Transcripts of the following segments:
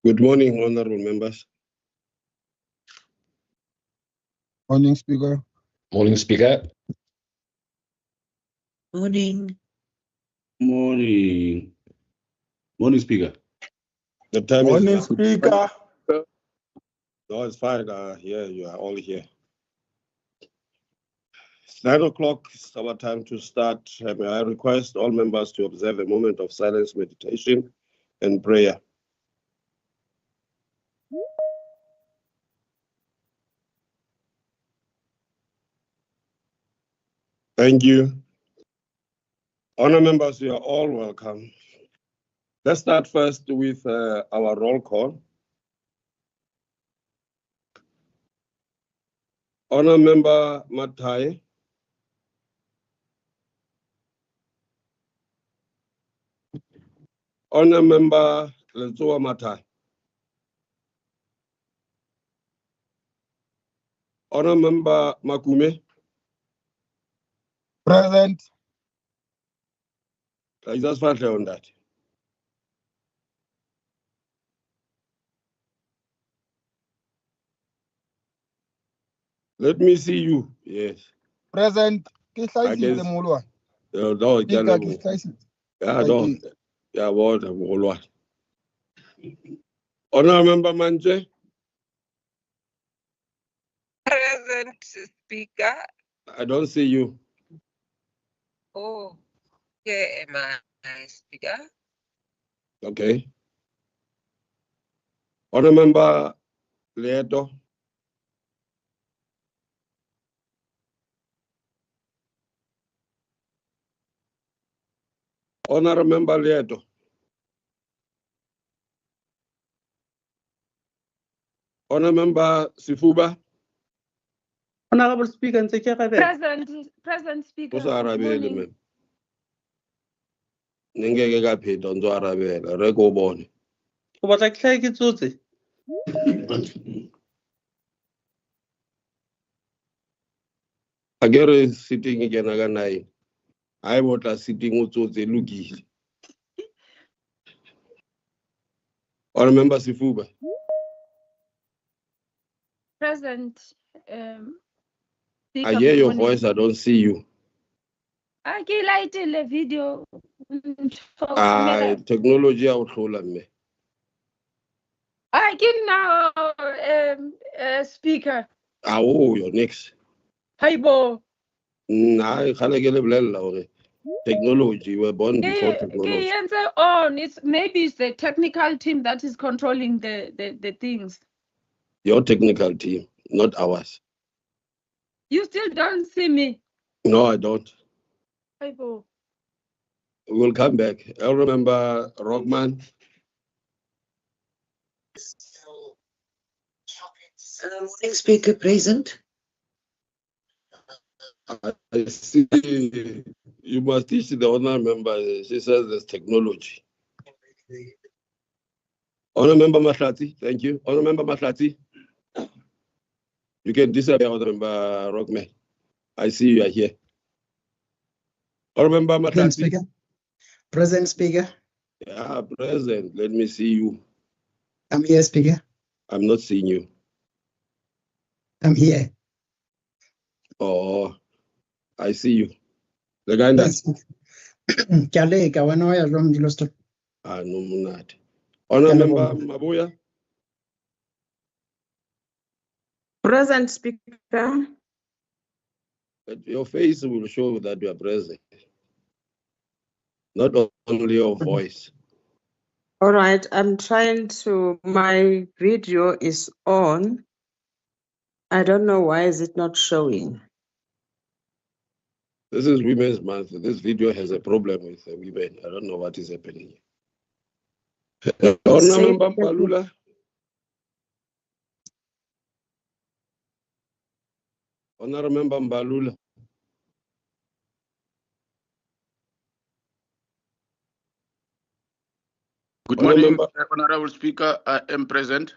Good morning, honorable members. Morning, Speaker. Morning, Speaker. Morning. Morning. Morning, Speaker. The time Morning, is Speaker. no, it's fine. Here you are all here. It's 9 o'clock. It's our time to start. May I request all members to observe a moment of silence, meditation, and prayer. Thank you. Honor members, you are all welcome. Let's start first with our roll call. Honor member Matai. Honor member Letsoa Matai. Honor member Makume. Present. I just found on that. Let me see you. Yes. Present. Ke I hlaisitse guess- molwa. No, Speaker ke hlaisitse. yeah, no. Yeah, what a whole Honor member Manje. Present speaker. I don't see you. Oh, yeah, my speaker. Okay. Honor member Leto. Honor member Leto. Honor member Sifuba. Honorable Speaker, and Secretary. Present Speaker. Kusa Good arabele morning. mem. Ningeke kaphetha nzo arabela reko bone. O batla ke tlhae ke tsotse? Agere sitting again aganai. I botla sitting utsotse lukile. Honor member Sifuba. Present. Speaker, I hear good your morning. voice, I don't see you. I like the video. Technology outhola me. I can now speaker. Oh, you're next. Hibo. Nah, khalekele bolela hore technology, we're born before technology. Answer on. Maybe it's the technical team that is controlling the things. Your technical team, not ours. You still don't see me. No, I don't. Hibo. We'll come back. I remember Rockman. Morning Speaker present. I see you must teach the honor member. She says there's technology. Honor member Mahlati, thank you. Honor member Mahlati. You can disappear, honor member Rockman. I see you are here. Honor member Present Mahlati. Speaker. Present Speaker. Yeah, present. Let me see you. I'm here, Speaker. I'm not seeing you. I'm here. Oh, I see you. The guy that Kyaleka wena waya jwang Dilosto. no munat. Honor member Mabuya. Present Speaker. Your face will show that you are present. Not only your voice. All right, I'm trying to, my video is on. I don't know why is it not showing. This is Women's Month. This video has a problem with the women. I don't know what is happening. Honor Say- member Palula. Honor member Mbalula. Good Honor morning, member- Honorable Speaker. I am present.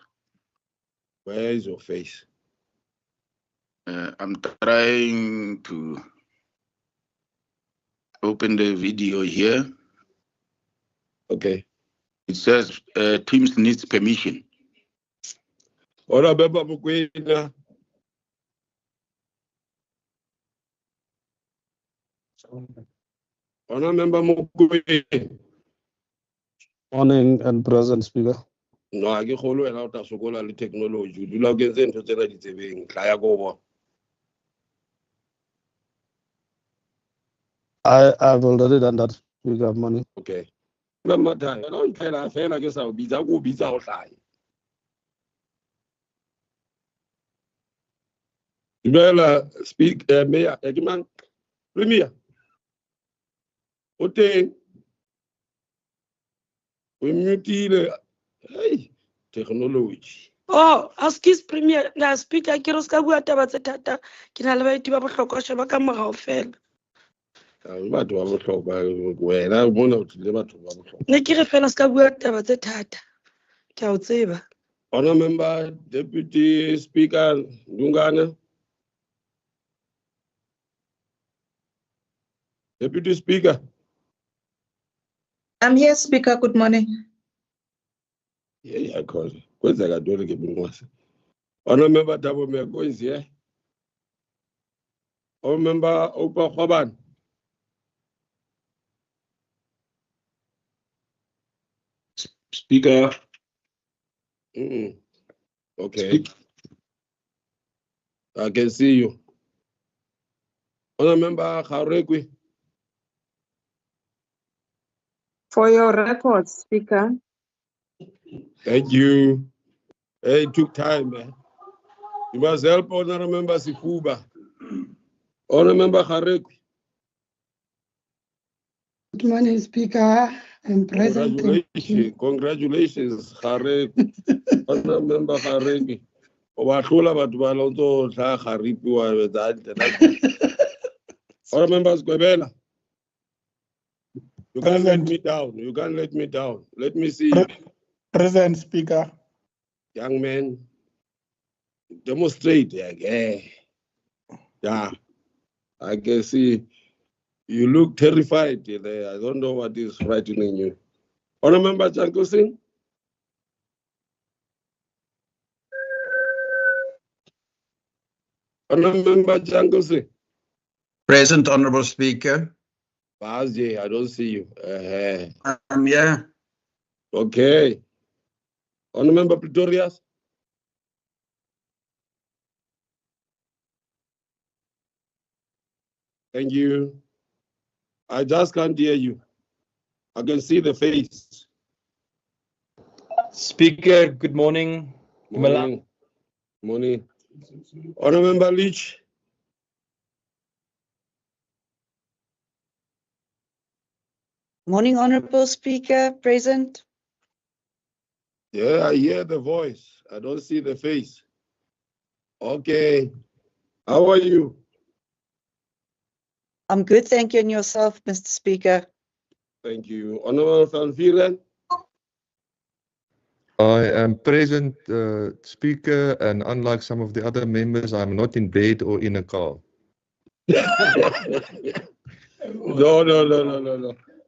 Where is your face? I'm trying to open the video here. Okay. It says Teams needs permission. Honor member Mukwena. Honor member Mukwena. Morning and present Speaker. No, I get holo and out of sokola le technology. Do not get into the TV. Kaya go. I've already done that, Speaker. Morning. Okay. Remember that. I don't tell her, I guess I'll be that will be outside. Well, speak, Mayor Egman. Premier. Oteng. We mutile. Hey, technology. Oh, askis premier na speaker ke re ska bua taba tse thata ke na le baeti ba bohlokwa sheba ka morao fela. Batho ba bohlokwa wena bona o tlile batho ba bohlokwa. Ne ke re fela ska bua taba tse thata. Ke a o tseba. Honour Member, Deputy Speaker Ndungane. Deputy Speaker. I'm here, Speaker. Good morning. Yeah, cause what's that doing again? Honour Member Dabo Meko is here. Honour Member Opa Khoban. Speaker. Okay. I can see you. Honour Member Kharekwi. For your records, Speaker. Thank you. Hey, it took time, man. You must help Honour Member Sifuba. Honour Member Kharekwi. Good morning, Speaker. I'm present. Congratulations, Kharekwi. Honour Member Kharekwi. Honour Members Gwebela. You can't let me down. You can't let me down. Let me see you. Present, Speaker. Young man, demonstrate. Yeah. I can see you look terrified there. I don't know what is frightening you. Honour Member Janko Singh. Honour Member Janko Singh. Present, Honourable Speaker. Bazi, I don't see you. I'm here. Okay. Honour Member Pretorius. Thank you. I just can't hear you. I can see the face. Speaker, good morning. Morning. Morning. Honour Member Leach. Morning, Honorable Speaker. Present. Yeah, I hear the voice. I don't see the face. Okay. How are you? I'm good, thank you. And yourself, Mr. Speaker? Thank you. Honourable Van Vieren. I am present, Speaker, and unlike some of the other members, I'm not in bed or in a car. No.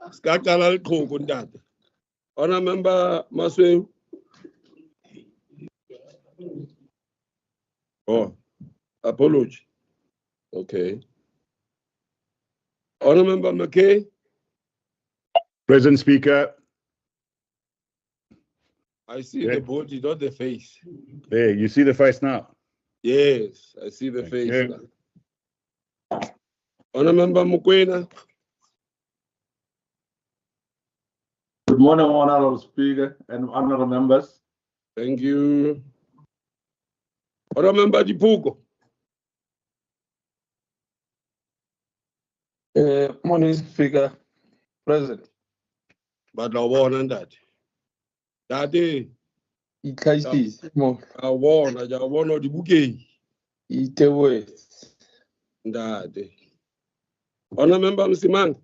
Skakala Kukunda. Honour Member Maswe. Oh, apology. Okay. Honour Member McKay. Present, Speaker. I see the body, not the face. There, you see the face now? Yes, I see the face now. Honour Member Mukwena. Good morning, Honourable Speaker and honourable members. Thank you. Honourable Member Dipuko. Morning, Speaker. Present. But I warn that. Daddy. I warn of the bouquet. Daddy. Honour Member Msimang.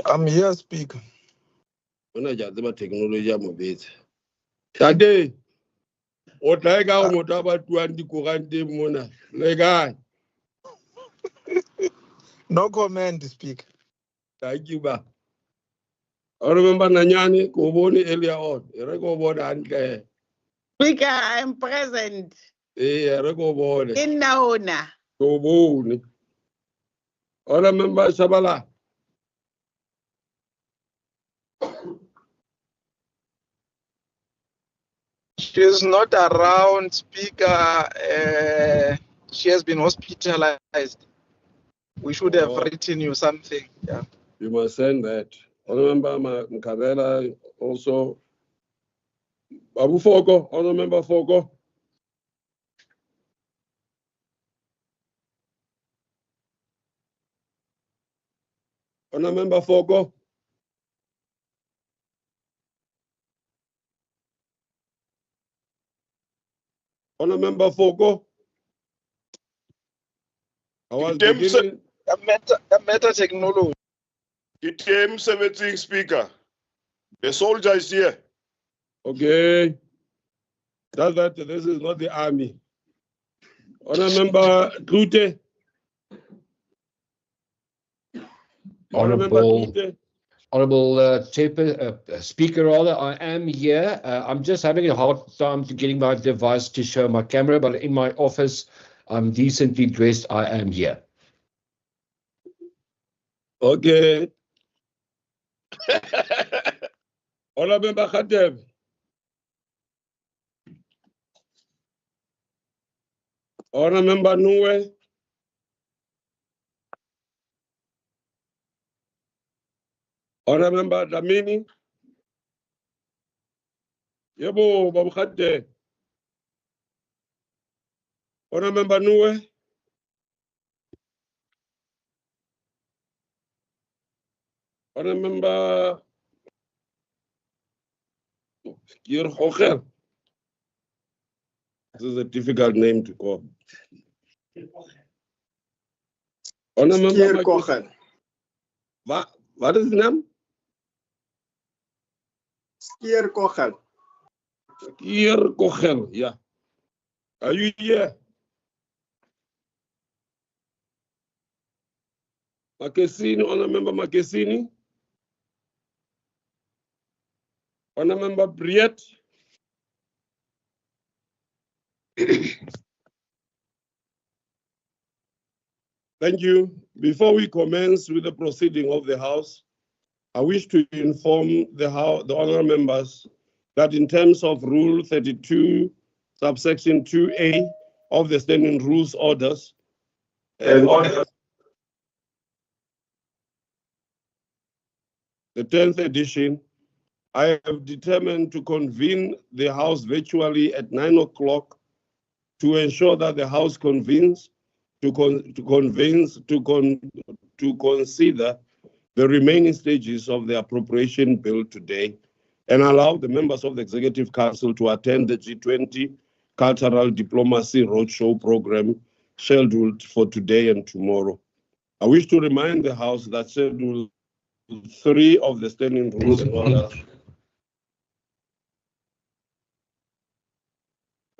I'm here, Speaker. Una jazima technology mo bit. Daddy. O tlaeka o motho ba tuang dikorante mona. Le kae? No comment, Speaker. Thank you, ba. I remember Nanyani, Koboni earlier on. Speaker, I'm present. In Naona. Koboni. I remember Shabala. She is not around, Speaker. She has been hospitalized. We should have written you something. Yeah. You must send that. I remember Mkabela also. Babu Foko, I remember Foko. Honourable Member Fogo. Honourable Member Fogo. I was beginning. The meta technology. Item 17, Speaker. The soldier is here. Okay. That's that. This is not the army. Honourable Member Klute. Honorable Speaker, rather, I am here. I'm just having a hard time to getting my device to show my camera, but in my office, I'm decently dressed. I am here. Okay. Honourable Member Khatev. Honourable Member Nuwe. Honourable Member Dlamini. Yebo, Babu Khatev. Honourable Member Nuwe. Honourable Member Kirchhofer. This is a difficult name to call. Honourable Member Kocher. What is the name? Skier Kocher. Skier Kocher, yeah. Are you here? Makesini, Honourable Member Makesini. Honourable Member Briet. Thank you. Before we commence with the proceeding of the House, I wish to inform the honourable members that in terms of Rule 32, subsection 2A of the Standing Rules Orders, the 10th edition, I have determined to convene the House virtually at 9 o'clock to ensure that the House convenes to consider the remaining stages of the appropriation bill today and allow the members of the Executive Council to attend the G20 Cultural Diplomacy Roadshow program scheduled for today and tomorrow. I wish to remind the House that Schedule 3 of the Standing Rules and Orders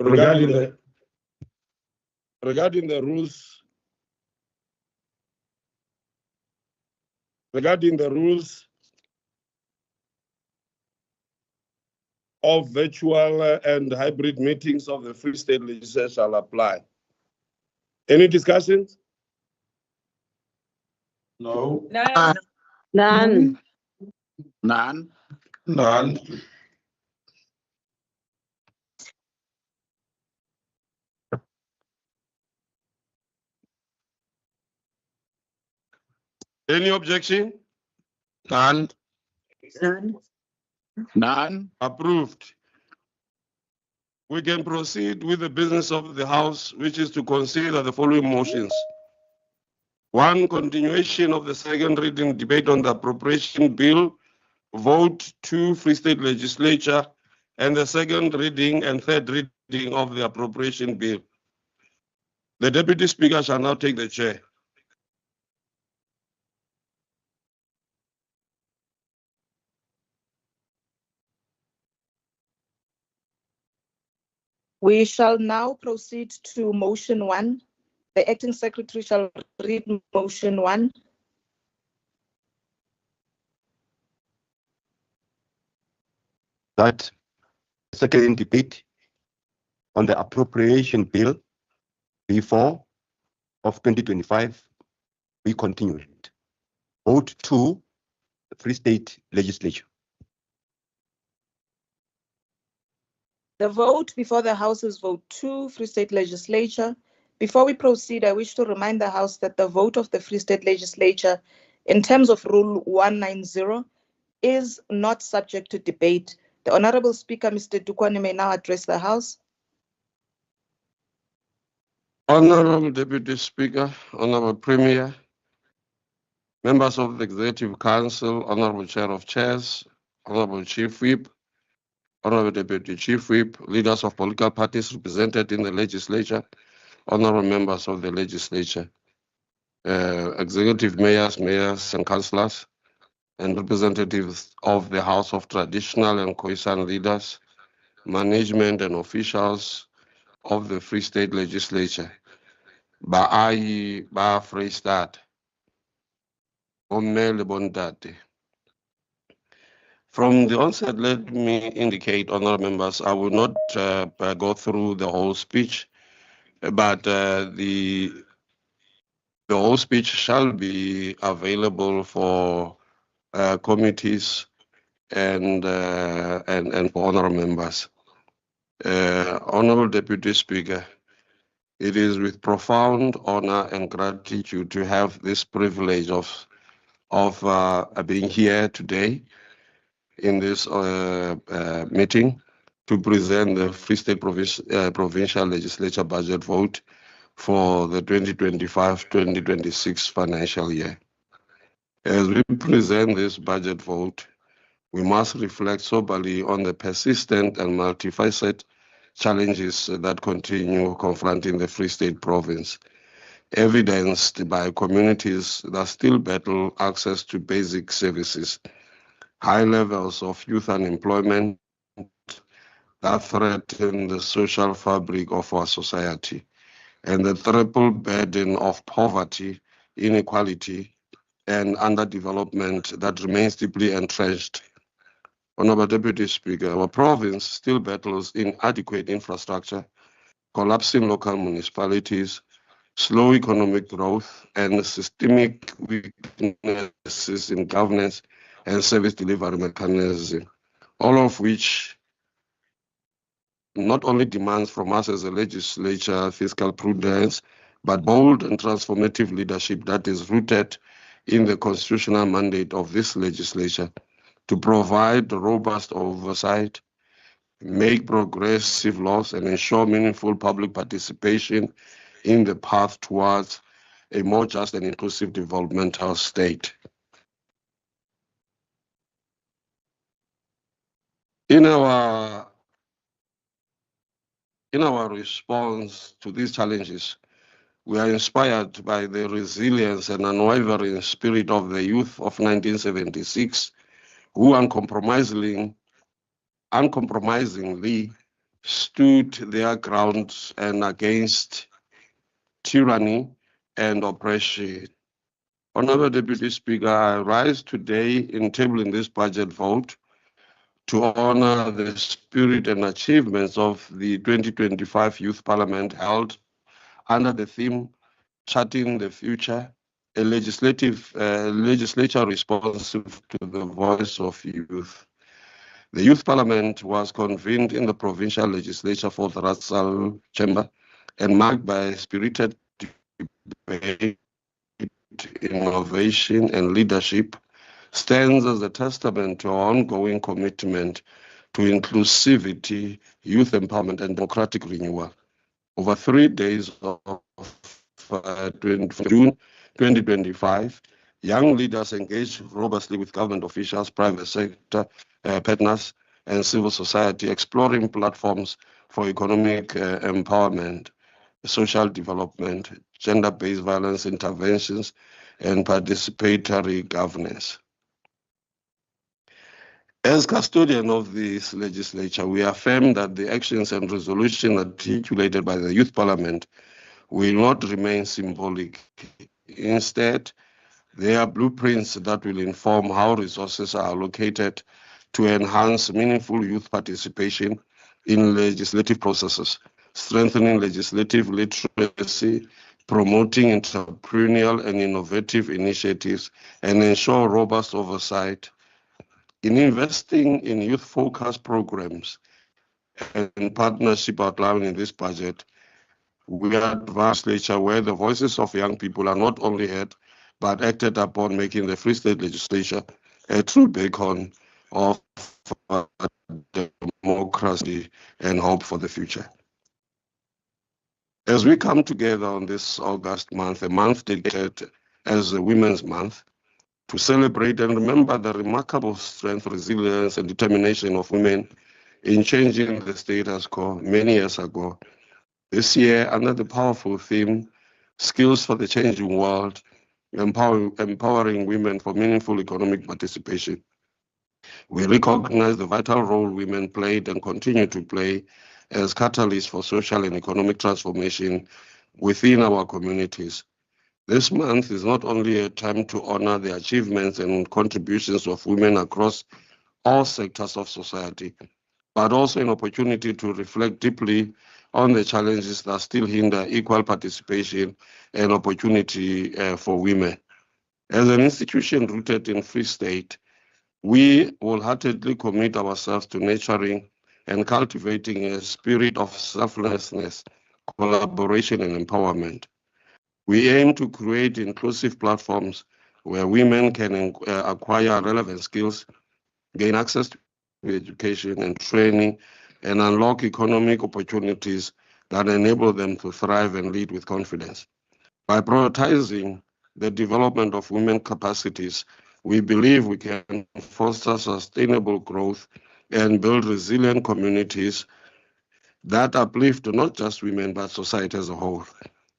regarding the rules of virtual and hybrid meetings of the Free State Legislature shall apply. Any discussions? No. None. None. None. Any objection? None. None. None. Approved. We can proceed with the business of the House, which is to consider the following motions. 1, continuation of the second reading debate on the appropriation bill. Vote 2, Free State Legislature, and the second reading and third reading of the appropriation bill. The Deputy Speaker shall now take the chair. We shall now proceed to motion 1. The acting secretary shall read motion 1. That second debate on the appropriation bill B4 of 2025 we continue it. Vote 2, the Free State Legislature. The vote before the House is vote 2, Free State Legislature. Before we proceed, I wish to remind the House that the vote of the Free State Legislature in terms of Rule 190 is not subject to debate. The Honorable Speaker, Mr. Dukwane, may now address the House. Honorable Deputy Speaker, Honorable Premier, Members of the Executive Council, Honorable Chair of Chairs, Honorable Chief Whip, Honorable Deputy Chief Whip, leaders of political parties represented in the legislature, honorable members of the legislature, executive mayors and councillors, and representatives of the House of Traditional and Khoisan leaders, management and officials of the Free State Legislature. Baahi ba Freistad, Bomme le Bontate. From the onset, let me indicate, honorable members, I will not go through the whole speech, but the whole speech shall be available for committees and for honorable members. Honorable Deputy Speaker, it is with profound honor and gratitude to have this privilege of being here today in this meeting to present the Free State Provincial Legislature budget vote for the 2025-2026 financial year. As we present this budget vote, we must reflect soberly on the persistent and multifaceted challenges that continue confronting the Free State Province, evidenced by communities that still battle access to basic services, high levels of youth unemployment that threaten the social fabric of our society, and the triple burden of poverty, inequality, and underdevelopment that remains deeply entrenched. Honorable Deputy Speaker, our province still battles inadequate infrastructure, collapsing local municipalities, slow economic growth, and systemic weaknesses in governance and service delivery mechanism, all of which not only demands from us as a legislature fiscal prudence, but bold and transformative leadership that is rooted in the constitutional mandate of this legislature to provide robust oversight, make progressive laws, and ensure meaningful public participation in the path towards a more just and inclusive developmental state. In our response to these challenges, we are inspired by the resilience and unwavering spirit of the youth of 1976, who uncompromisingly stood their ground and against tyranny and oppression. Honorable Deputy Speaker, I rise today in tabling this budget vote to honor the spirit and achievements of the 2025 Youth Parliament held under the theme Charting the Future, a legislature responsive to the voice of youth. The Youth Parliament was convened in the Provincial Legislature for the Russell Chamber and marked by spirited debate, innovation, and leadership, stands as a testament to our ongoing commitment to inclusivity, youth empowerment, and democratic renewal. Over 3 days of June 2025, young leaders engaged robustly with government officials, private sector partners, and civil society, exploring platforms for economic empowerment, social development, gender-based violence interventions, and participatory governance. As custodian of this legislature, we affirm that the actions and resolutions articulated by the Youth Parliament will not remain symbolic. Instead, they are blueprints that will inform how resources are allocated to enhance meaningful youth participation in legislative processes, strengthening legislative literacy, promoting entrepreneurial and innovative initiatives, and ensure robust oversight. In investing in youth-focused programs and partnership outlined in this budget, we advance legislature where the voices of young people are not only heard, but acted upon, making the Free State Legislature a true beacon of democracy and hope for the future. As we come together on this August month, a month dedicated as a Women's Month, to celebrate and remember the remarkable strength, resilience, and determination of women in changing the status quo many years ago. This year, under the powerful theme, Skills for the Changing World, empowering women for meaningful economic participation, we recognize the vital role women played and continue to play as catalysts for social and economic transformation within our communities. This month is not only a time to honor the achievements and contributions of women across all sectors of society, but also an opportunity to reflect deeply on the challenges that still hinder equal participation and opportunity for women. As an institution rooted in Free State, we wholeheartedly commit ourselves to nurturing and cultivating a spirit of selflessness, collaboration, and empowerment. We aim to create inclusive platforms where women can acquire relevant skills, gain access to education and training, and unlock economic opportunities that enable them to thrive and lead with confidence. By prioritizing the development of women capacities, we believe we can foster sustainable growth and build resilient communities that uplift not just women, but society as a whole.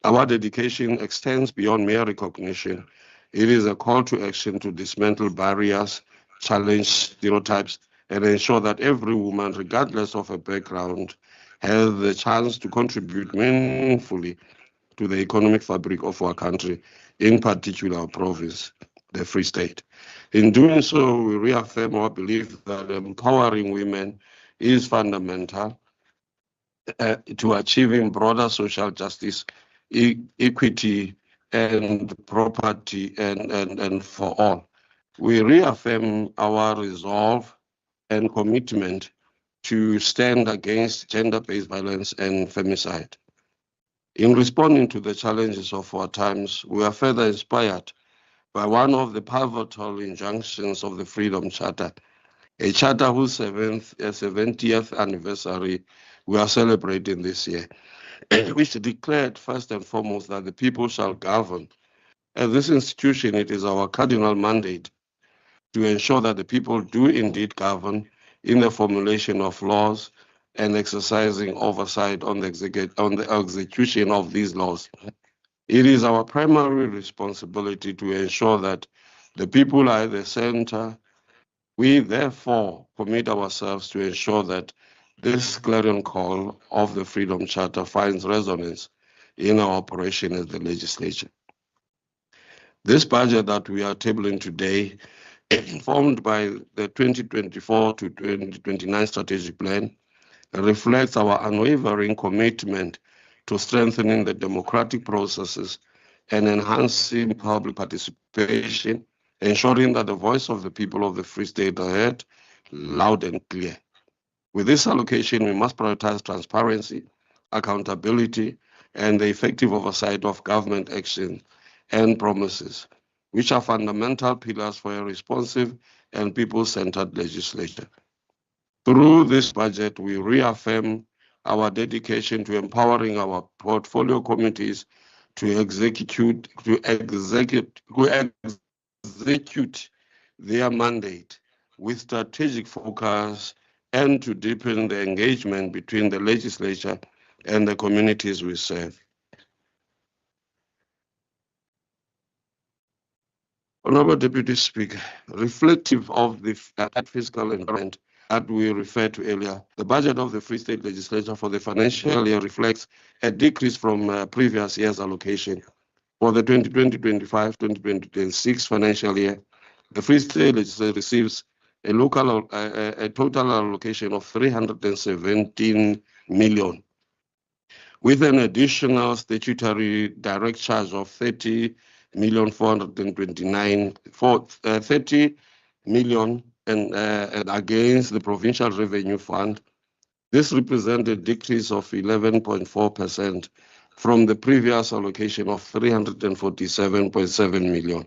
Our dedication extends beyond mere recognition. It is a call to action to dismantle barriers, challenge stereotypes, and ensure that every woman, regardless of her background, has the chance to contribute meaningfully to the economic fabric of our country, in particular our province, the Free State. In doing so, we reaffirm our belief that empowering women is fundamental to achieving broader social justice, equity, and property and for all. We reaffirm our resolve and commitment to stand against gender-based violence and femicide. In responding to the challenges of our times, we are further inspired by one of the pivotal injunctions of the Freedom Charter, a charter whose 70th anniversary we are celebrating this year, which declared first and foremost that the people shall govern. As this institution, it is our cardinal mandate to ensure that the people do indeed govern in the formulation of laws and exercising oversight on the execution of these laws. It is our primary responsibility to ensure that the people are at the center. We therefore commit ourselves to ensure that this clarion call of the Freedom Charter finds resonance in our operation as the legislature. This budget that we are tabling today, informed by the 2024 to 2029 strategic plan, reflects our unwavering commitment to strengthening the democratic processes and enhancing public participation, ensuring that the voice of the people of the Free State are heard loud and clear. With this allocation, we must prioritize transparency, accountability, and the effective oversight of government action and promises, which are fundamental pillars for a responsive and people-centered legislature. Through this budget, we reaffirm our dedication to empowering our portfolio committees to execute their mandate with strategic focus and to deepen the engagement between the legislature and the communities we serve. Honorable Deputy Speaker, reflective of the fiscal environment that we referred to earlier, the budget of the Free State Legislature for the financial year reflects a decrease from previous year's allocation. For the 2020-25, 2020-26 financial year, the Free State Legislature receives a total allocation of 317 million, with an additional statutory direct charge of 30 million and against the Provincial Revenue Fund. This represents a decrease of 11.4% from the previous allocation of 347.7 million.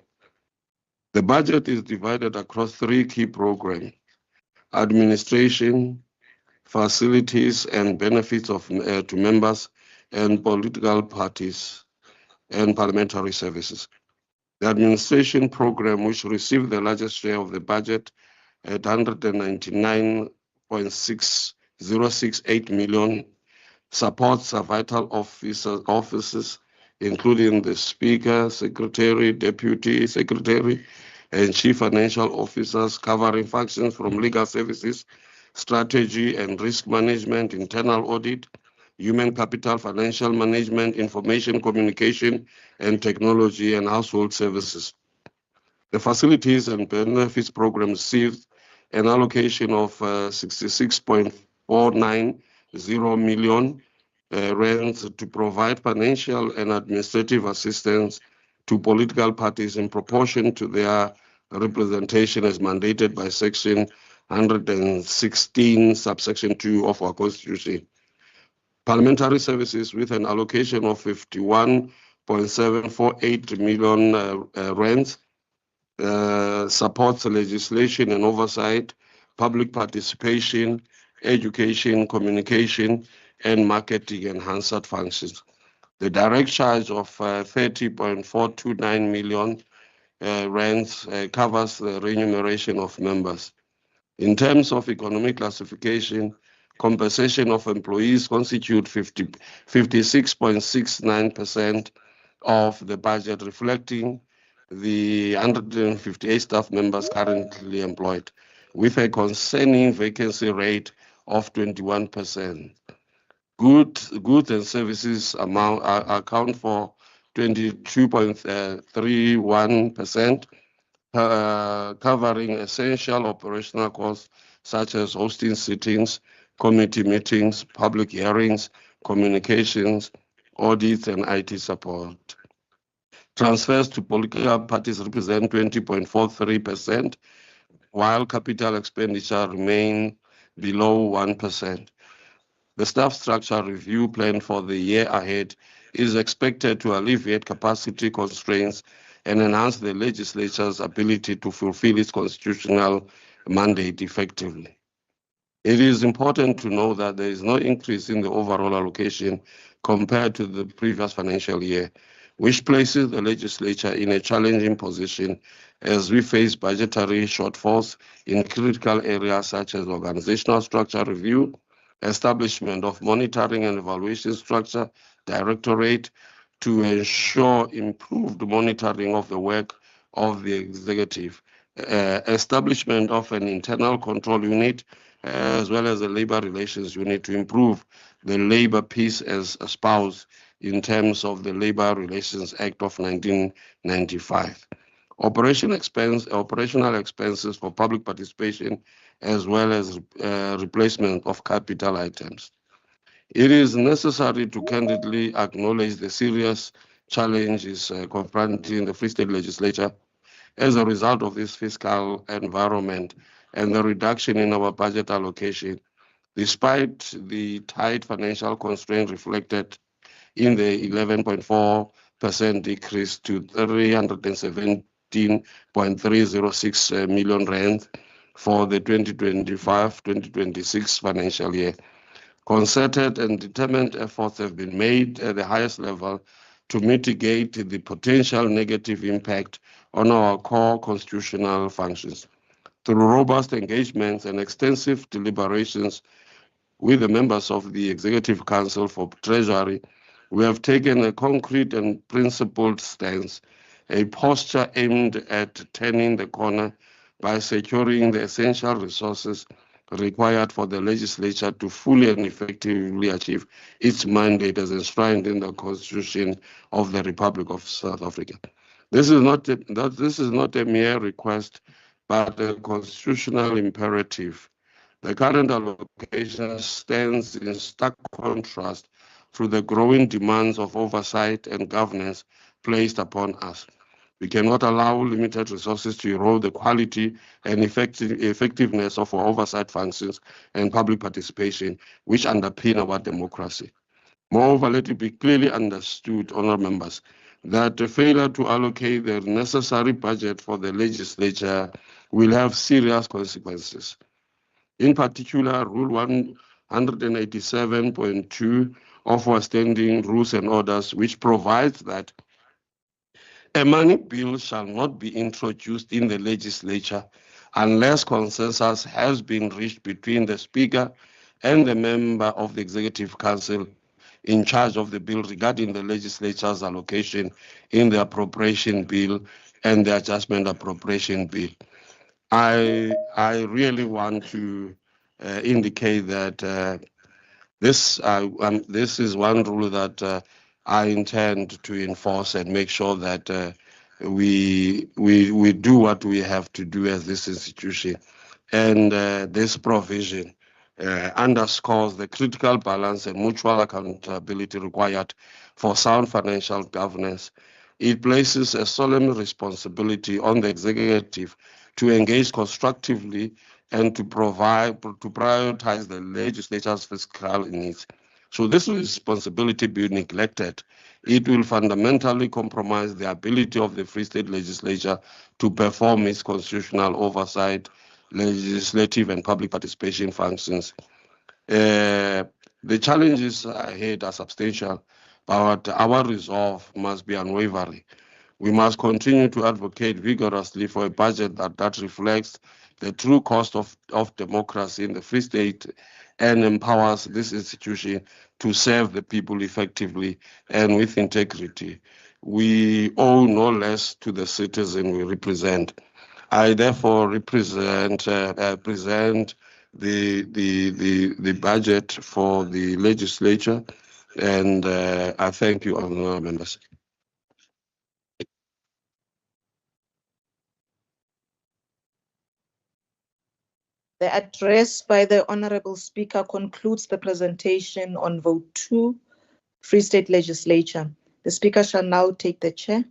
The budget is divided across three key programs: administration, facilities and benefits to members and political parties, and parliamentary services. The administration program, which received the largest share of the budget at 199.6068 million, supports vital offices, including the Speaker, Secretary, Deputy Secretary, and Chief Financial Officers, covering functions from legal services, strategy and risk management, internal audit, human capital, financial management, information communication, and technology and household services. The facilities and benefits program received an allocation of 66.490 million rands to provide financial and administrative assistance to political parties in proportion to their representation as mandated by Section 116, subsection 2 of our Constitution. Parliamentary services with an allocation of 51.748 million rands supports legislation and oversight, public participation, education, communication, and marketing enhanced functions. The direct charge of 30.429 million rands covers the remuneration of members. In terms of economic classification, compensation of employees constitute 56.69% of the budget, reflecting the 158 staff members currently employed, with a concerning vacancy rate of 21%. Goods and services account for 22.31%, covering essential operational costs such as hosting sittings, committee meetings, public hearings, communications, audits, and IT support. Transfers to political parties represent 20.43%, while capital expenditure remain below 1%. The staff structure review plan for the year ahead is expected to alleviate capacity constraints and enhance the legislature's ability to fulfill its constitutional mandate effectively. It is important to know that there is no increase in the overall allocation compared to the previous financial year, which places the legislature in a challenging position as we face budgetary shortfalls in critical areas such as organizational structure review, establishment of monitoring and evaluation structure directorate to ensure improved monitoring of the work of the executive, establishment of an internal control unit, as well as a labor relations unit to improve the labor peace as espoused in terms of the Labor Relations Act of 1995. Operational expenses for public participation, as well as replacement of capital items. It is necessary to candidly acknowledge the serious challenges confronting the Free State Legislature as a result of this fiscal environment and the reduction in our budget allocation, despite the tight financial constraint reflected in the 11.4% decrease to 317.306 million rand for the 2025-2026 financial year. Concerted and determined efforts have been made at the highest level to mitigate the potential negative impact on our core constitutional functions. Through robust engagements and extensive deliberations with the members of the Executive Council for Treasury, we have taken a concrete and principled stance, a posture aimed at turning the corner by securing the essential resources required for the legislature to fully and effectively achieve its mandate as enshrined in the Constitution of the Republic of South Africa. This is not a mere request, but a constitutional imperative. The current allocation stands in stark contrast to the growing demands of oversight and governance placed upon us. We cannot allow limited resources to erode the quality and effectiveness of our oversight functions and public participation, which underpin our democracy. Moreover, let it be clearly understood, honourable members, that the failure to allocate the necessary budget for the legislature will have serious consequences. In particular, Rule 187.2 of our standing rules and orders, which provides that A money bill shall not be introduced in the legislature unless consensus has been reached between the Speaker and the member of the Executive Council in charge of the bill regarding the legislature's allocation in the appropriation bill and the adjustment appropriation bill. I really want to indicate that this is one rule that I intend to enforce and make sure that we do what we have to do as this institution. And this provision underscores the critical balance and mutual accountability required for sound financial governance. It places a solemn responsibility on the executive to engage constructively and to prioritize the legislature's fiscal needs. So this responsibility be neglected, it will fundamentally compromise the ability of the Free State Legislature to perform its constitutional oversight, legislative and public participation functions. The challenges ahead are substantial, but our resolve must be unwavering. We must continue to advocate vigorously for a budget that reflects the true cost of democracy in the Free State and empowers this institution to serve the people effectively and with integrity. We owe no less to the citizen we represent. I therefore present the budget for the legislature, and I thank you, honourable members. The address by the Honourable Speaker concludes the presentation on Vote 2, Free State Legislature. The Speaker shall now take the chair.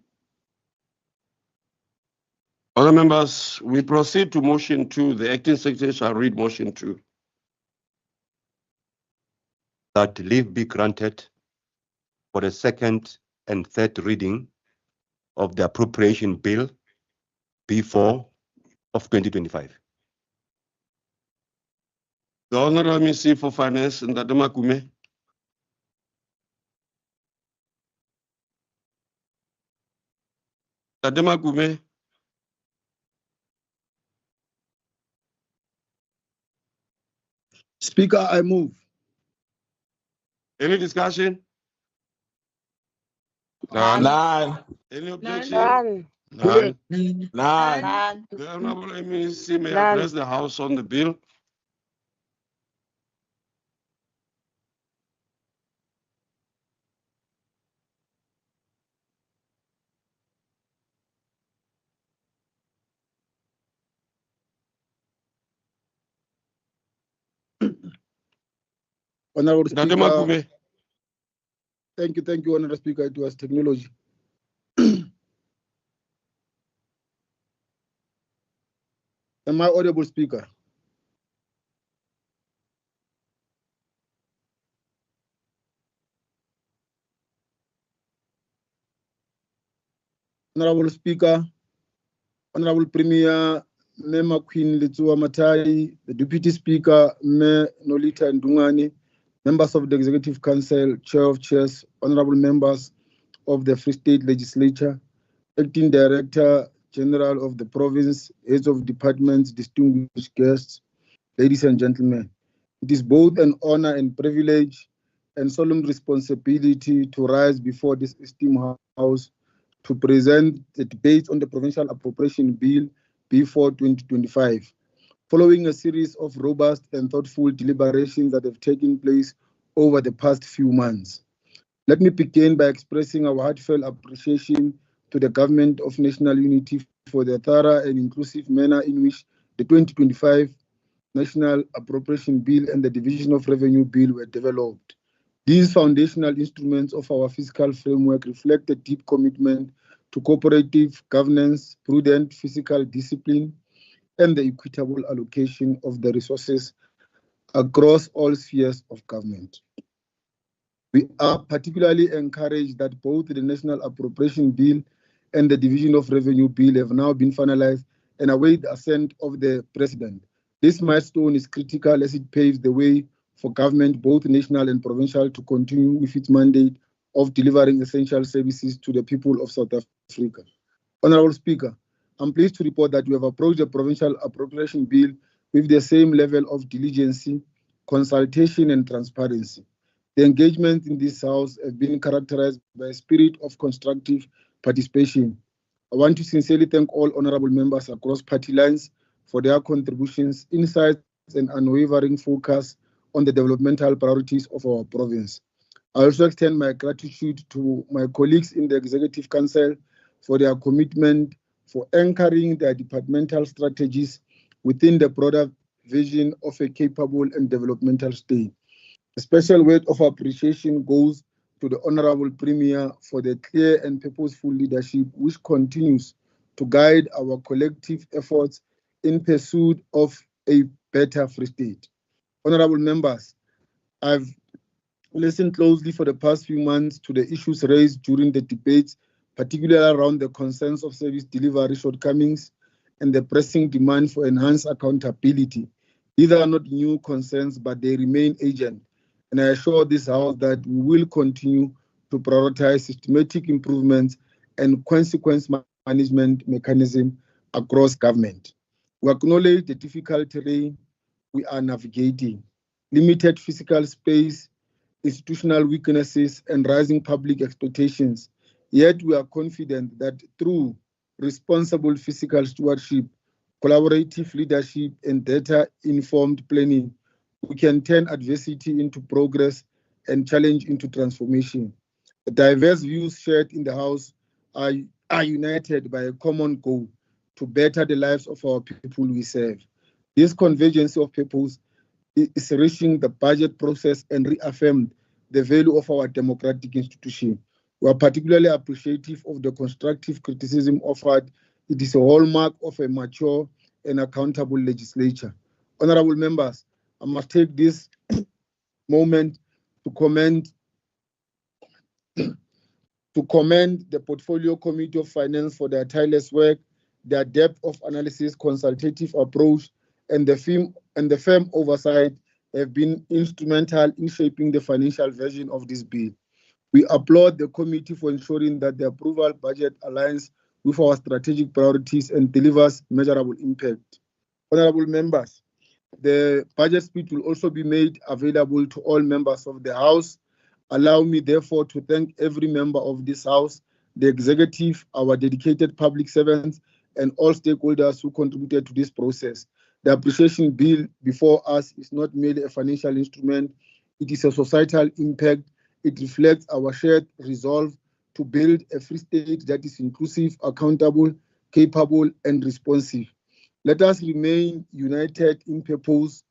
Honourable members, we proceed to motion 2. The acting secretary shall read motion 2. That leave be granted for the second and third reading of the appropriation bill B4 of 2025. The Honourable Minister for Finance, Ndade Makume. Ndade Makume. Speaker, I move. Any discussion? None. Any objection? None. None. None. The Honourable Minister may address the House on the bill. Honourable Ndade Speaker, Makume. thank you, Honourable Speaker. It was technology. Am I audible, Speaker? Honourable Speaker, Honourable Premier, Member Queen Letsuwa Matai, the Deputy Speaker, Me Nolita Ndungane, members of the Executive Council, Chair of Chairs, honourable members of the Free State Legislature, Acting Director General of the province, heads of departments, distinguished guests, ladies and gentlemen. It is both an honor and privilege and solemn responsibility to rise before this esteemed House to present the debate on the Provincial Appropriation Bill B4 2025. Following a series of robust and thoughtful deliberations that have taken place over the past few months. Let me begin by expressing our heartfelt appreciation to the Government of National Unity for the thorough and inclusive manner in which the 2025 National Appropriation Bill and the Division of Revenue Bill were developed. These foundational instruments of our fiscal framework reflect a deep commitment to cooperative governance, prudent fiscal discipline, and the equitable allocation of the resources across all spheres of government. We are particularly encouraged that both the National Appropriation Bill and the Division of Revenue Bill have now been finalized and await the assent of the President. This milestone is critical as it paves the way for government, both national and provincial, to continue with its mandate of delivering essential services to the people of South Africa. Honorable Speaker, I'm pleased to report that we have approached the provincial appropriation bill with the same level of diligence, consultation, and transparency. The engagement in this House has been characterized by a spirit of constructive participation. I want to sincerely thank all honorable members across party lines for their contributions, insights, and unwavering focus on the developmental priorities of our province. I also extend my gratitude to my colleagues in the Executive Council for their commitment for anchoring their departmental strategies within the broader vision of a capable and developmental state. A special word of appreciation goes to the Honorable Premier for the clear and purposeful leadership which continues to guide our collective efforts in pursuit of a better Free State. Honorable members, I've listened closely for the past few months to the issues raised during the debates, particularly around the concerns of service delivery shortcomings and the pressing demand for enhanced accountability. These are not new concerns, but they remain urgent. And I assure this House that we will continue to prioritize systematic improvements and consequence management mechanism across government. We acknowledge the difficult terrain we are navigating, limited physical space, institutional weaknesses, and rising public expectations. Yet we are confident that through responsible fiscal stewardship, collaborative leadership, and data-informed planning, we can turn adversity into progress and challenge into transformation. The diverse views shared in the House are united by a common goal to better the lives of our people we serve. This convergence of purpose is reaching the budget process and reaffirmed the value of our democratic institution. We are particularly appreciative of the constructive criticism offered. It is a hallmark of a mature and accountable legislature. Honorable members, I must take this moment to commend the Portfolio Committee of Finance for their tireless work, their depth of analysis, consultative approach, and the firm oversight have been instrumental in shaping the financial version of this bill. We applaud the committee for ensuring that the approval budget aligns with our strategic priorities and delivers measurable impact. Honorable members, the budget speech will also be made available to all members of the House. Allow me, therefore, to thank every member of this House, the executive, our dedicated public servants, and all stakeholders who contributed to this process. The appreciation bill before us is not merely a financial instrument, it is a societal impact. It reflects our shared resolve to build a Free State that is inclusive, accountable, capable, and responsive. Let us remain united in purpose,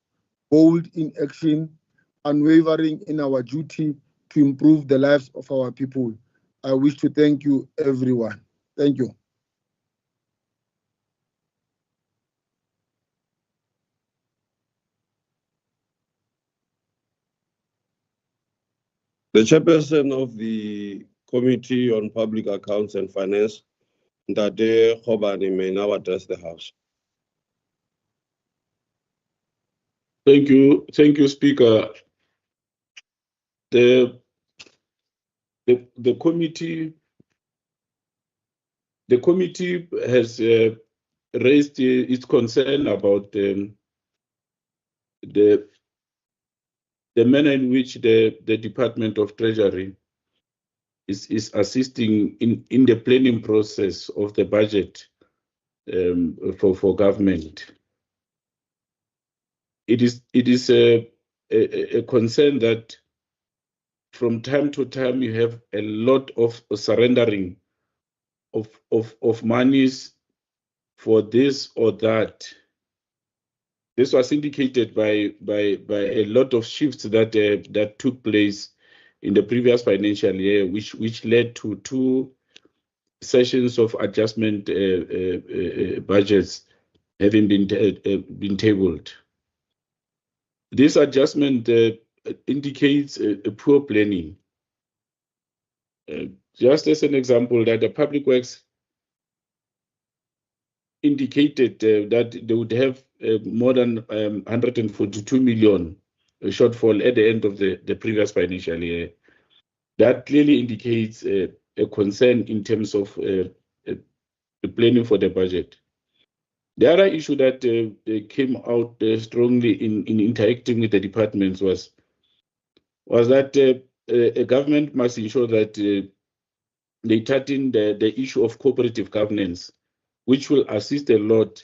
bold in action, unwavering in our duty to improve the lives of our people. I wish to thank you, everyone. Thank you. The chairperson of the Committee on Public Accounts and Finance, Ndade Khobane, may now address the House. Thank you, Speaker. The committee has raised its concern about the manner in which the Department of Treasury is assisting in the planning process of the budget for government. It is a concern that from time to time you have a lot of surrendering of monies for this or that. This was indicated by a lot of shifts that took place in the previous financial year, which led to 2 sessions of adjustment budgets having been tabled. This adjustment indicates a poor planning. Just as an example, that the Public Works indicated that they would have more than 142 million shortfall at the end of the previous financial year. That clearly indicates a concern in terms of the planning for the budget. The other issue that came out strongly in interacting with the departments was that a government must ensure that they tighten the issue of cooperative governance, which will assist a lot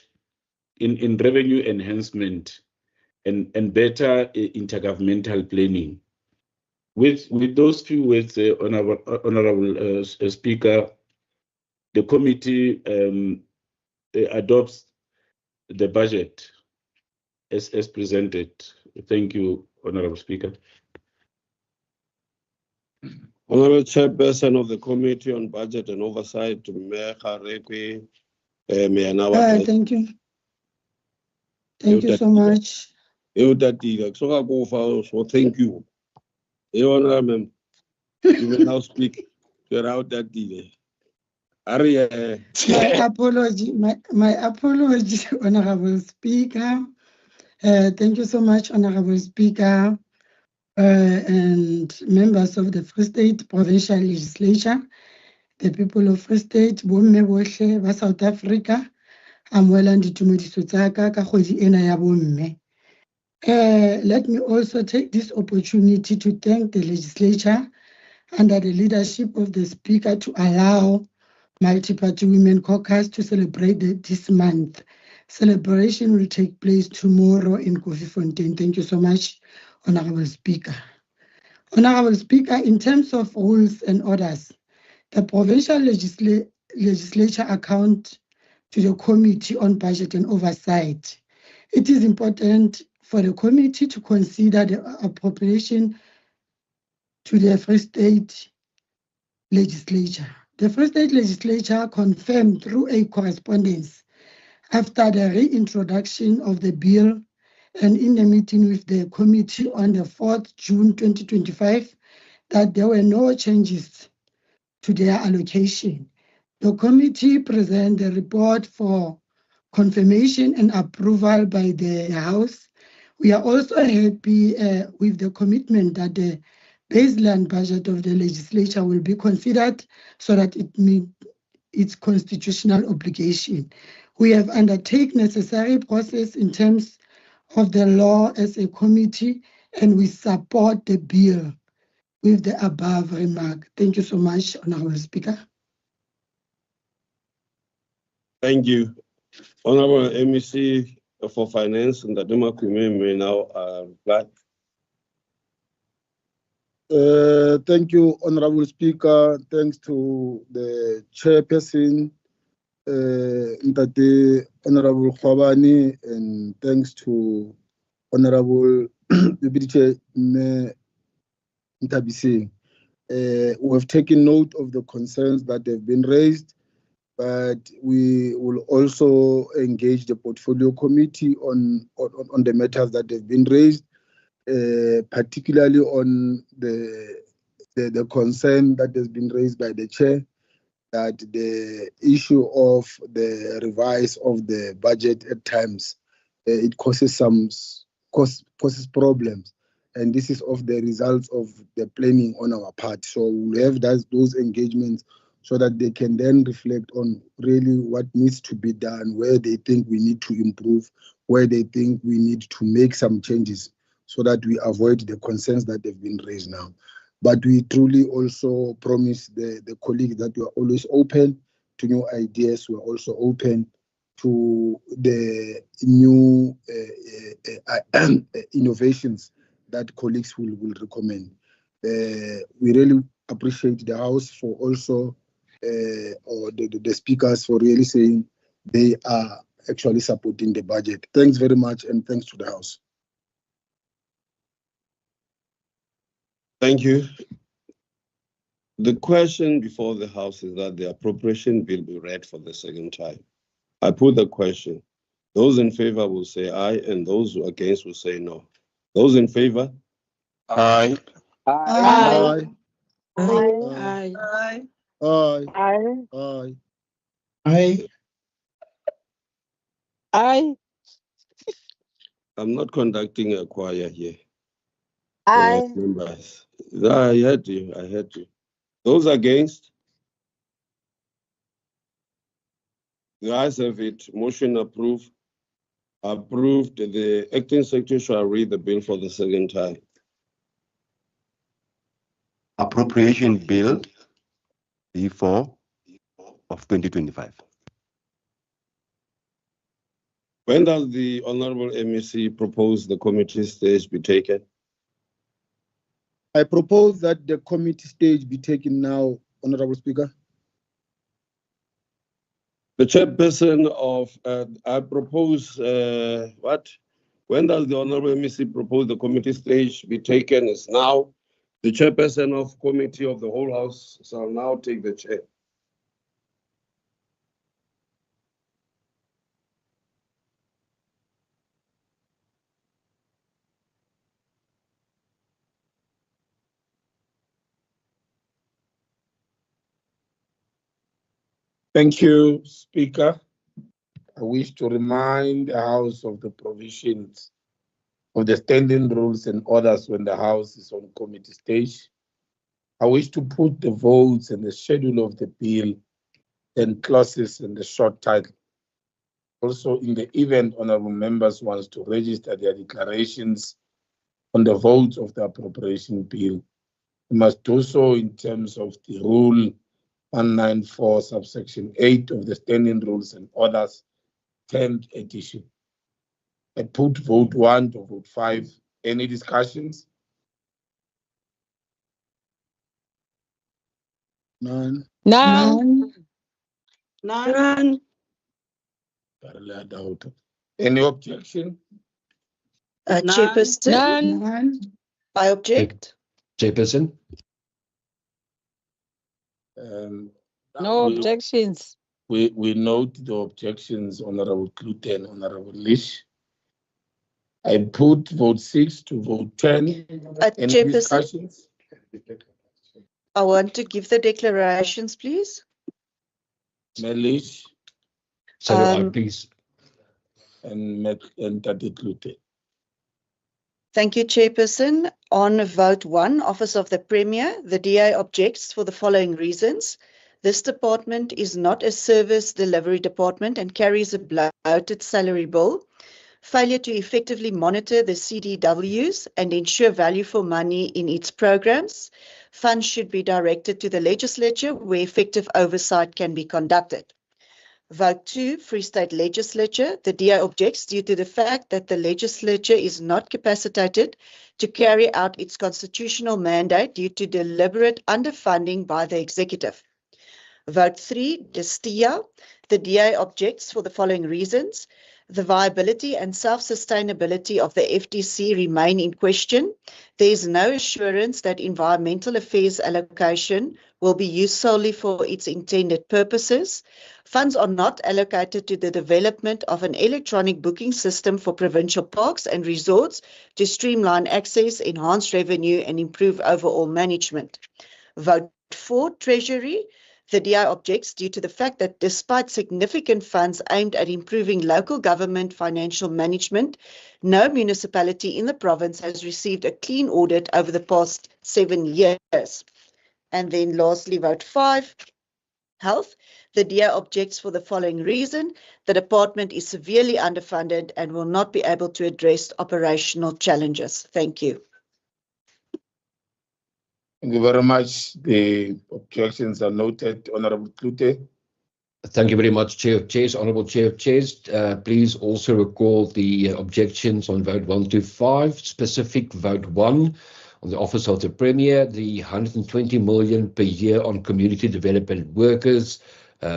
in revenue enhancement and better intergovernmental planning. With those few words, Honorable Speaker, the committee adopts the budget as presented. Thank you, Honorable Speaker. Honorable Chairperson of the Committee on Budget and Oversight, Mayor Kharekwe, may I now address? Thank you. Thank you so much. So thank you. You may now speak. You're out that delay. My apology, Honorable Speaker. Thank you so much, Honorable Speaker, and members of the Free State Provincial Legislature, the people of Free State, bomme bohle ba South Africa, amoelang ditumediso tsa ka ka kgwedi ena ya bomme. Let me also take this opportunity to thank the legislature under the leadership of the Speaker to allow Multi-Party Women Caucus to celebrate this month. Celebration will take place tomorrow in Kofifontein. Thank you so much, Honorable Speaker. Honorable Speaker, in terms of rules and orders, the provincial legislature account to the Committee on Budget and Oversight. It is important for the committee to consider the appropriation to the Free State Legislature. The Free State Legislature confirmed through a correspondence after the reintroduction of the bill and in the meeting with the committee on the 4th June 2025 that there were no changes to their allocation. The committee presented the report for confirmation and approval by the House. We are also happy with the commitment that the baseline budget of the legislature will be considered so that it meets its constitutional obligation. We have undertaken necessary process in terms of the law as a committee, and we support the bill with the above remark. Thank you so much, Honorable Speaker. Thank you. Honorable MEC for Finance, and Ndaduma Kume may now reply. Thank you, Honorable Speaker. Thanks to the chairperson, Honorable Khwabane, and thanks to Honorable Deputy Chair Ntabiseng. We have taken note of the concerns that have been raised, but we will also engage the portfolio committee on the matters that have been raised, particularly on the concern that has been raised by the chair, that the issue of the revise of the budget at times, it causes problems. And this is of the results of the planning on our part. So we'll have those engagements so that they can then reflect on really what needs to be done, where they think we need to improve, where they think we need to make some changes so that we avoid the concerns that have been raised now. But we truly also promise the colleagues that we are always open to new ideas. We're also open to the new innovations that colleagues will recommend. We really appreciate the House for also, or the speakers for really saying they are actually supporting the budget. Thanks very much, and thanks to the House. Thank you. The question before the House is that the appropriation bill be read for the second time. I put the question. Those in favor will say aye, and those who are against will say no. Those in favor? Aye. Aye. Aye. Aye. Aye. Aye. Aye. Aye. I'm not conducting a choir here. Aye. Members. I heard you. I heard you. Those against? The ayes have it. Motion approved. Approved. The acting secretary shall read the bill for the second time. Appropriation Bill B4 of 2025. When does the Honorable MEC propose the committee stage be taken? I propose that the committee stage be taken now, Honorable Speaker. The chairperson of, I propose, what? When does the Honorable MEC propose the committee stage be taken is now. The chairperson of committee of the whole house shall now take the chair. Thank you, Speaker. I wish to remind the House of the provisions of the standing rules and orders when the House is on committee stage. I wish to put the votes and the schedule of the bill and clauses in the short title. Also, in the event honorable members wants to register their declarations on the votes of the appropriation bill, they must do so in terms of the Rule 194, subsection 8 of the Standing Rules and Orders, 10th edition. I put vote 1 to vote 5. Any discussions? None. None. None. Any objection? Chairperson, None. I object. Chairperson? No we- objections. We note the objections, Honorable Klute and Honorable Lish. I put vote 6 to vote 10. Any Chairperson, discussions? I want to give the declarations, please. Melish So do I, Um, please. and Tati Klute. Thank you, Chairperson. On vote 1, Office of the Premier, the DA objects for the following reasons. This department is not a service delivery department and carries a bloated salary bill. Failure to effectively monitor the CDWs and ensure value for money in its programs. Funds should be directed to the legislature where effective oversight can be conducted. Vote 2, Free State Legislature. The DA objects due to the fact that the legislature is not capacitated to carry out its constitutional mandate due to deliberate underfunding by the executive. Vote 3, Destia. The DA objects for the following reasons. The viability and self-sustainability of the FTC remain in question. There is no assurance that environmental affairs allocation will be used solely for its intended purposes. Funds are not allocated to the development of an electronic booking system for provincial parks and resorts to streamline access, enhance revenue, and improve overall management. Vote 4, Treasury. The DA objects due to the fact that despite significant funds aimed at improving local government financial management, no municipality in the province has received a clean audit over the past 7 years. And then lastly, vote 5, Health. The DA objects for the following reason. The department is severely underfunded and will not be able to address operational challenges. Thank you. Thank you very much. The objections are noted, Honorable Klute. Thank you very much, Chair of Chairs, Honourable Chair of Chairs. Please also recall the objections on vote 1 to 5, specific vote 1 on the Office of the Premier, the 120 million per year on community development workers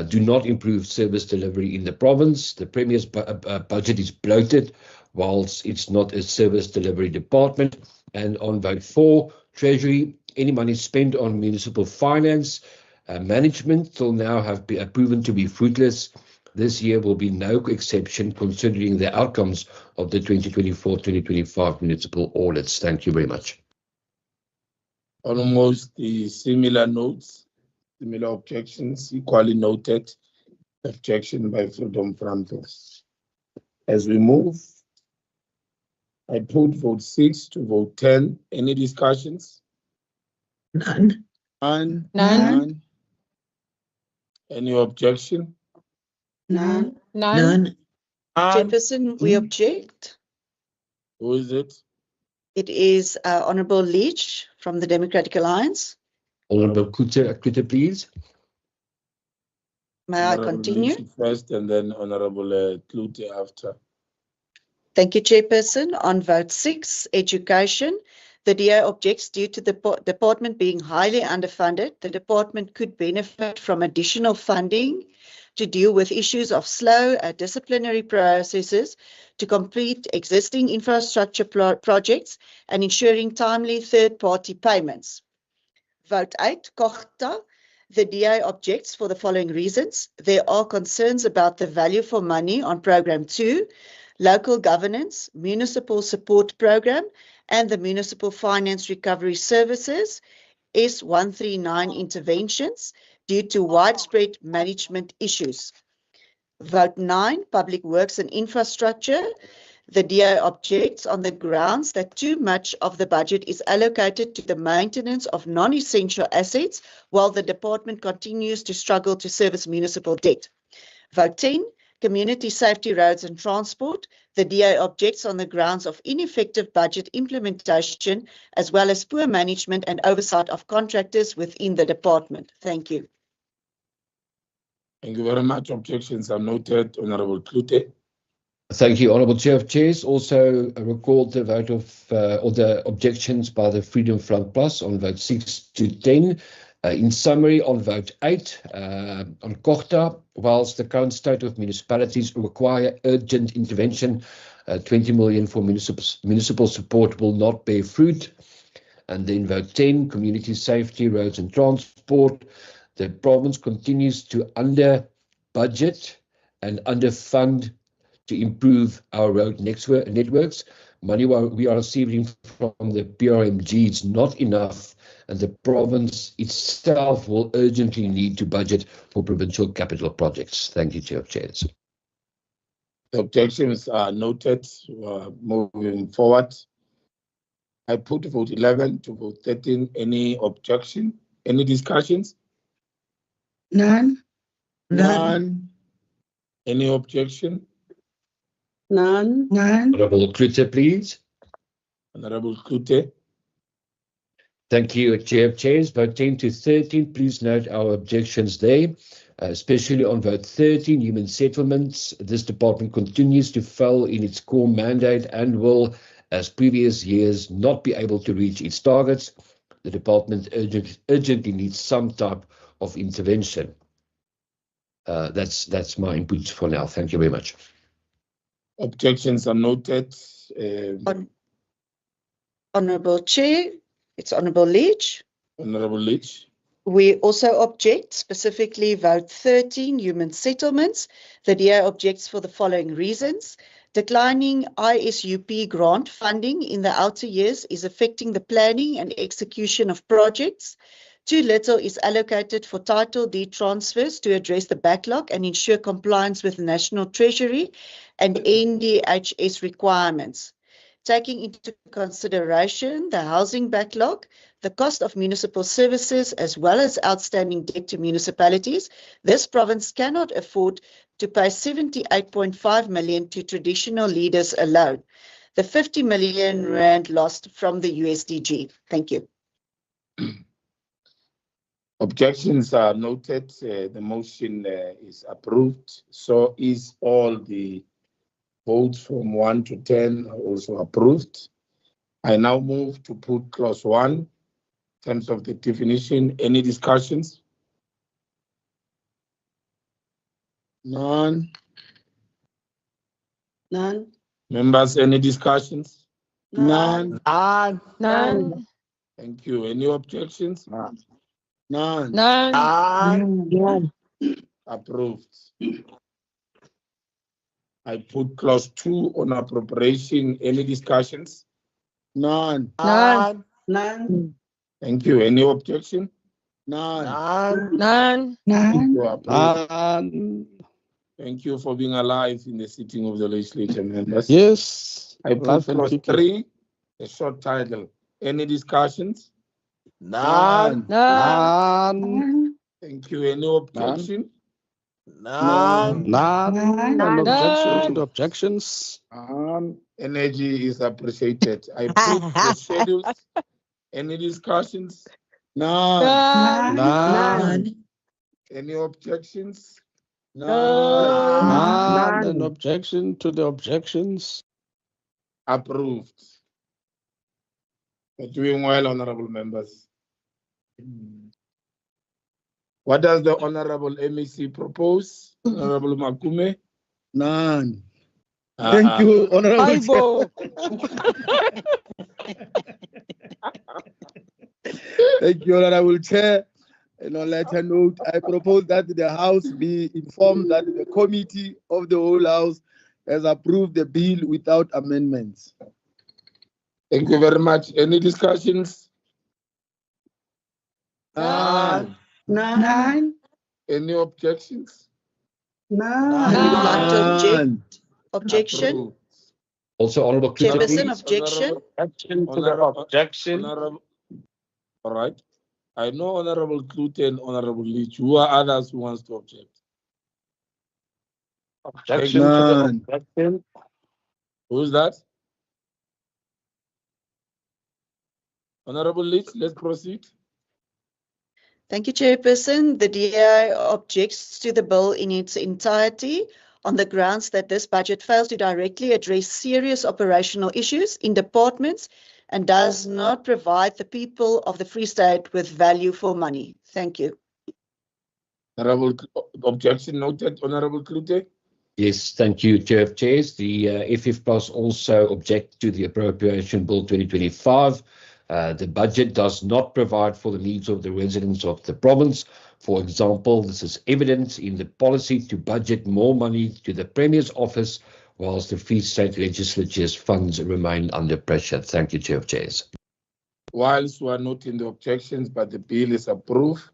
do not improve service delivery in the province. The Premier's budget is bloated, whilst it's not a service delivery department. And on vote 4, Treasury, any money spent on municipal finance management till now have been proven to be fruitless. This year will be no exception considering the outcomes of the 2024-2025 municipal audits. Thank you very much. Almost the similar notes, similar objections, equally noted. Objection by Freedom Frontiers. As we move I put vote 6 to vote 10. Any discussions? None. None. Any objection? None. None. Chairperson, we object. Who is it? It is Honorable Leach from the Democratic Alliance. Honorable Klute, please. May I Honorable continue? Leach first and then Honorable Klute after. Thank you, Chairperson. On vote 6, education, the DA objects due to the department being highly underfunded. The department could benefit from additional funding to deal with issues of slow disciplinary processes to complete existing infrastructure projects and ensuring timely third-party payments. Vote 8, Kochta. The DA objects for the following reasons. There are concerns about the value for money on Program 2, Local Governance, Municipal Support Program, and the Municipal Finance Recovery Services, S139 interventions, due to widespread management issues. Vote 9, Public Works and Infrastructure. The DA objects on the grounds that too much of the budget is allocated to the maintenance of non-essential assets, while the department continues to struggle to service municipal debt. Vote 10, Community Safety, Roads and Transport. The DA objects on the grounds of ineffective budget implementation, as well as poor management and oversight of contractors within the department. Thank you. Thank you very much. Objections are noted. Honorable Klute. Thank you, Honourable Chair of Chairs. Also recalled the vote of or the objections by the Freedom Front Plus on vote 6 to 10. In summary, on vote 8, on Kochta, whilst the current state of municipalities require urgent intervention, 20 million for municipal support will not bear fruit. And then vote 10, community safety, roads and transport. The province continues to under budget and underfund to improve our road networks. Money we are receiving from the PRMG is not enough, and the province itself will urgently need to budget for provincial capital projects. Thank you, Chair of Chairs. The objections are noted. Moving forward, I put vote 11 to vote 13. Any objection? Any discussions? None. None. Any objection? None. Honourable Klute, please. Honourable Klute. Thank you, Chair of Chairs. Vote 10 to 13, please note our objections there, especially on vote 13, human settlements. This department continues to fail in its core mandate and will, as previous years, not be able to reach its targets. The department urgently needs some type of intervention. That's my input for now. Thank you very much. Objections are noted. Honourable Chair, it's Honourable Leach. Honourable Leach. We also object, specifically vote 13, human settlements. The DA objects for the following reasons. Declining ISUP grant funding in the outer years is affecting the planning and execution of projects. Too little is allocated for title deed transfers to address the backlog and ensure compliance with the National Treasury and NDHS requirements. Taking into consideration the housing backlog, the cost of municipal services, as well as outstanding debt to municipalities, this province cannot afford to pay 78.5 million to traditional leaders alone. The 50 million rand lost from the USDG. Thank you. Objections are noted. The motion is approved. So is all the votes from 1 to 10 are also approved. I now move to put clause 1 in terms of the definition. Any discussions? None. Members, any discussions? None. Thank you. Any objections? None. Approved. I put clause 2 on appropriation. Any discussions? None. Thank you. Any objection? None. Thank you. Thank you for being alive in the sitting of the legislature, members. Yes. I put Life and clause kicking. 3, the short title. Any discussions? None. None. Thank you. Any objection? None. None. None objection to the objections. Energy is appreciated. I put the schedules. Any discussions? None. None. Any objections? None. An objection to the objections. Approved. You're doing well, honorable members. What does the honorable MEC propose? Honorable Makume? None. Thank you, Honorable Chair. Thank you, Honorable Chair. And on later note, I propose that the House be informed that the committee of the whole House has approved the bill without amendments. Thank you very much. Any discussions? None. None. Any objections? None. Objection. Approved. Also, Honorable Clute, Chairperson, please. objection. Objection to the objection. All right. I know Honorable Clute and Honorable Leach. Who are others who wants to object? Objection to the objection. Who's that? Honorable Leach, let's proceed. Thank you, Chairperson. The DA objects to the bill in its entirety on the grounds that this budget fails to directly address serious operational issues in departments and does not provide the people of the Free State with value for money. Thank you. Honorable objection noted. Honorable Clute. Yes, thank you, Chair of Chairs. The FF Plus also object to the Appropriation Bill 2025. The budget does not provide for the needs of the residents of the province. For example, this is evident in the policy to budget more money to the Premier's office, whilst the Free State Legislature's funds remain under pressure. Thank you, Chair of Chairs. Whilst we are noting the objections, but the bill is approved,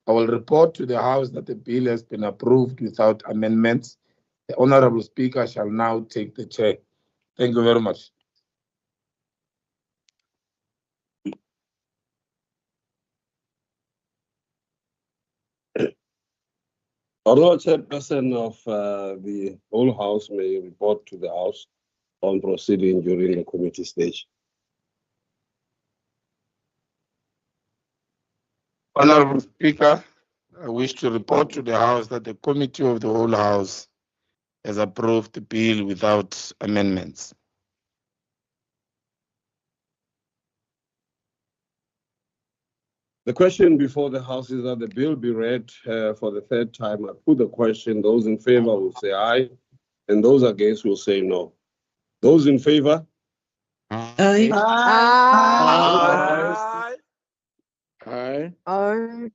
I will report to the House that the bill has been approved without amendments. The Honorable Speaker shall now take the chair. Thank you very much. Honorable Chairperson of the whole House may report to the House on proceeding during the committee stage. Honorable Speaker, I wish to report to the House that the Committee of the whole House has approved the bill without amendments. The question before the House is that the bill be read for the third time. I put the question. Those in favor will say aye, and those against will say no. Those in favor? Aye. Aye. Aye. Aye.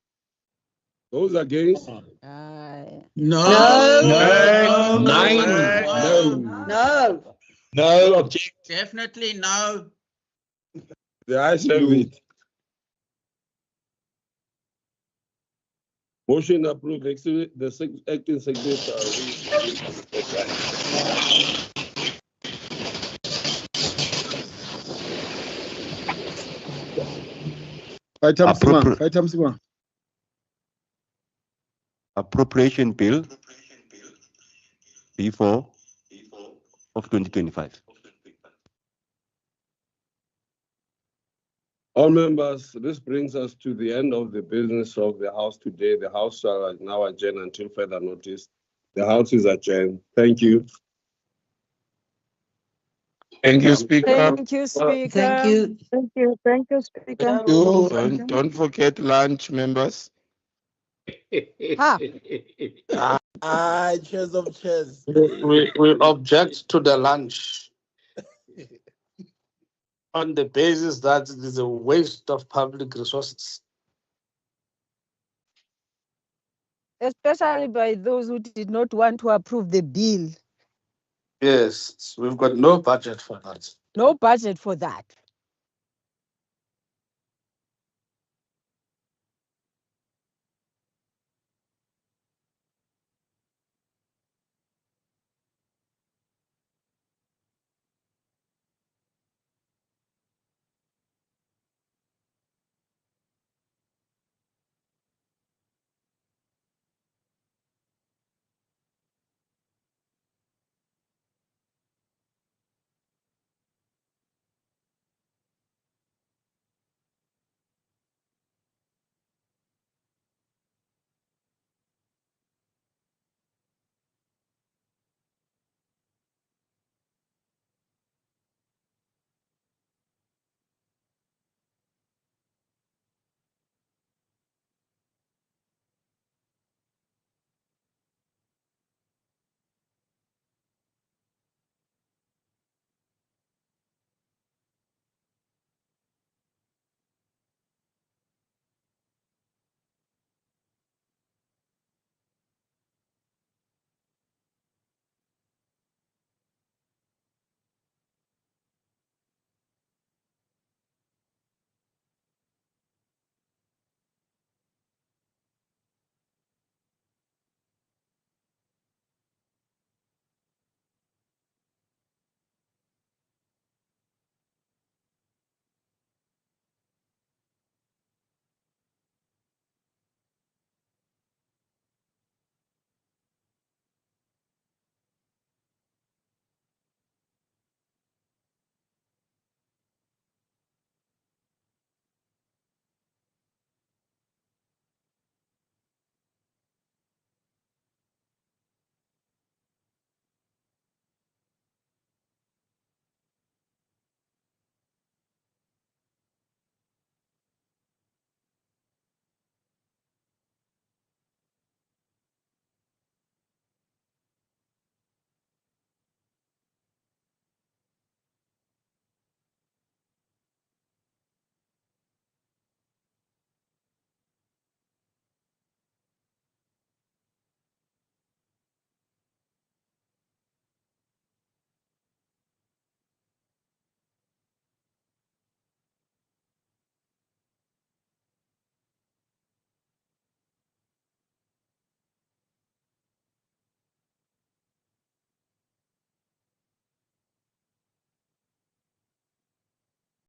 Those against? Aye. No. No. No. No. Object. Definitely no. The ayes have it. Motion approved. The acting secretary. Appropriation Bill B4 of 2025. All members, this brings us to the end of the business of the House today. The House shall now adjourn until further notice. The House is adjourned. Thank you. Thank you, Speaker. Thank you, Speaker. Thank you. Thank you. Thank you, Speaker. Don't forget lunch, members. Chairs of chairs. We object to the lunch on the basis that it is a waste of public resources. Especially by those who did not want to approve the bill. Yes, we've got no budget for that. No budget for that.